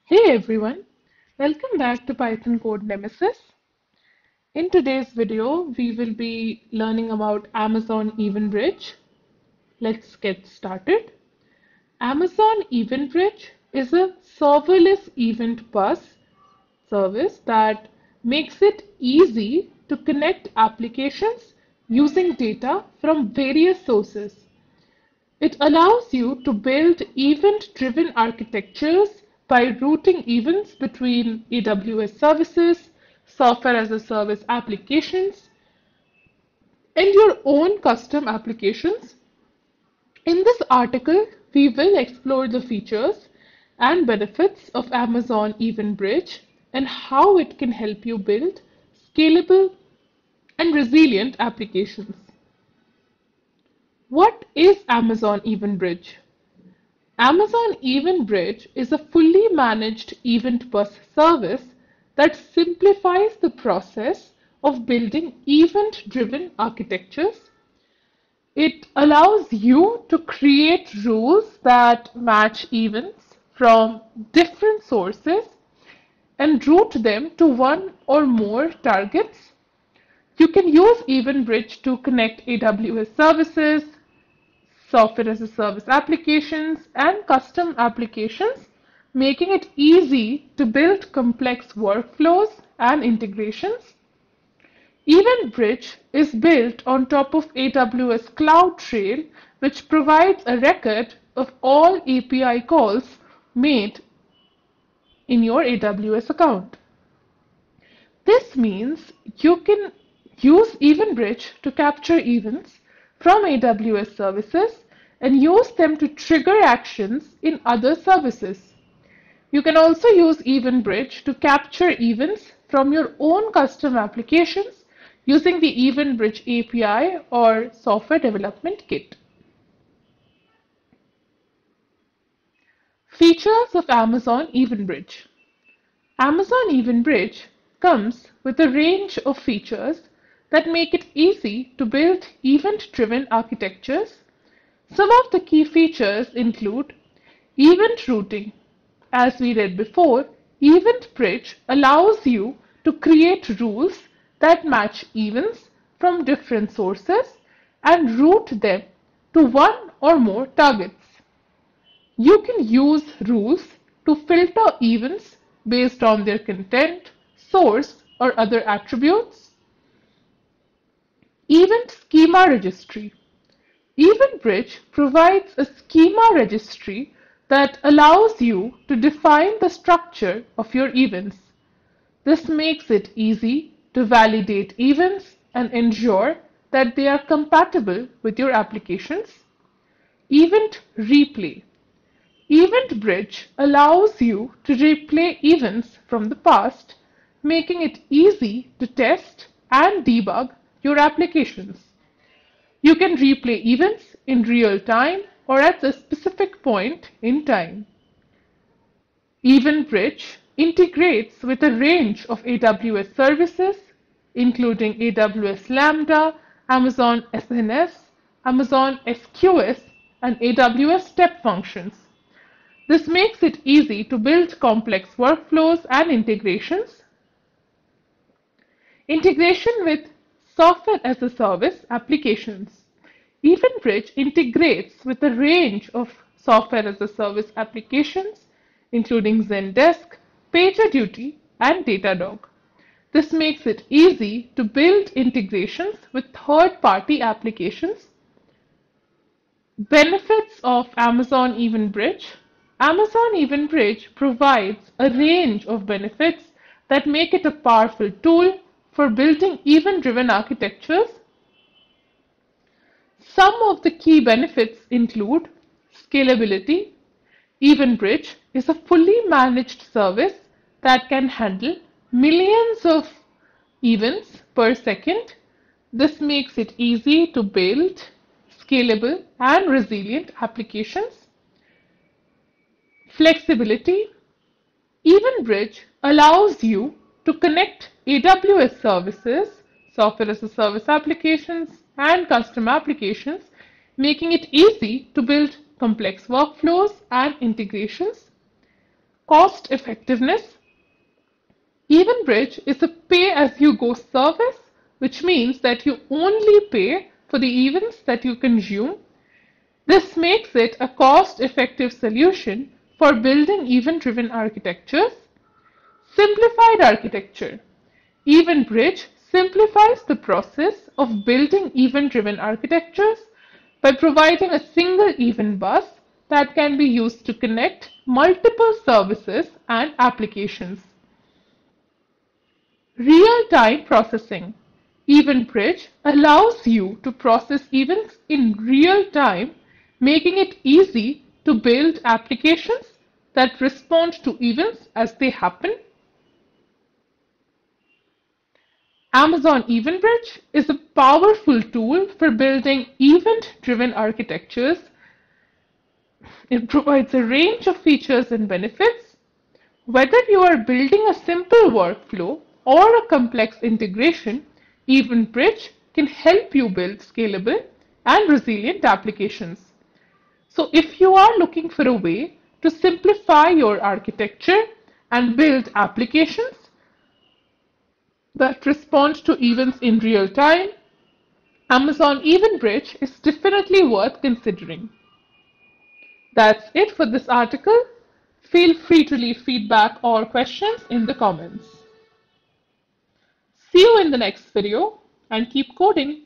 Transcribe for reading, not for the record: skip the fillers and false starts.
Hey everyone, welcome back to Python Code Nemesis. In today's video, we will be learning about Amazon EventBridge. Let's get started. Amazon EventBridge is a serverless event bus service that makes it easy to connect applications using data from various sources. It allows you to build event-driven architectures by routing events between AWS services, software as a service applications, and your own custom applications. In this article, we will explore the features and benefits of Amazon EventBridge and how it can help you build scalable and resilient applications. What is Amazon EventBridge? Amazon EventBridge is a fully managed event bus service that simplifies the process of building event-driven architectures. It allows you to create rules that match events from different sources and route them to one or more targets. You can use EventBridge to connect AWS services, software as a service applications, and custom applications, making it easy to build complex workflows and integrations. EventBridge is built on top of AWS CloudTrail, which provides a record of all API calls made in your AWS account. This means you can use EventBridge to capture events from AWS services and use them to trigger actions in other services. You can also use EventBridge to capture events from your own custom applications using the EventBridge API or Software Development Kit. Features of Amazon EventBridge. Amazon EventBridge comes with a range of features that make it easy to build event-driven architectures. Some of the key features include event routing. As we read before, EventBridge allows you to create rules that match events from different sources and route them to one or more targets. You can use rules to filter events based on their content, source, or other attributes. Event Schema Registry. EventBridge provides a schema registry that allows you to define the structure of your events. This makes it easy to validate events and ensure that they are compatible with your applications. Event Replay. EventBridge allows you to replay events from the past, making it easy to test and debug your applications. You can replay events in real time or at a specific point in time. EventBridge integrates with a range of AWS services, including AWS Lambda, Amazon SNS, Amazon SQS, and AWS Step Functions. This makes it easy to build complex workflows and integrations. Integration with software as a service applications. EventBridge integrates with a range of software as a service applications, including Zendesk, PagerDuty, and Datadog. This makes it easy to build integrations with third-party applications. Benefits of Amazon EventBridge. Amazon EventBridge provides a range of benefits that make it a powerful tool for building event-driven architectures. Some of the key benefits include scalability. EventBridge is a fully managed service that can handle millions of events per second. This makes it easy to build scalable and resilient applications. Flexibility. EventBridge allows you to connect AWS services, software as a service applications, and custom applications, making it easy to build complex workflows and integrations. Cost effectiveness. EventBridge is a pay-as-you-go service, which means that you only pay for the events that you consume. This makes it a cost-effective solution for building event-driven architectures. Simplified architecture. EventBridge simplifies the process of building event-driven architectures by providing a single event bus that can be used to connect multiple services and applications. Real-time processing. EventBridge allows you to process events in real time, making it easy to build applications that respond to events as they happen. Amazon EventBridge is a powerful tool for building event-driven architectures. It provides a range of features and benefits. Whether you are building a simple workflow or a complex integration, EventBridge can help you build scalable and resilient applications. So if you are looking for a way to simplify your architecture and build applications that respond to events in real time, Amazon EventBridge is definitely worth considering. That's it for this article. Feel free to leave feedback or questions in the comments. See you in the next video and keep coding.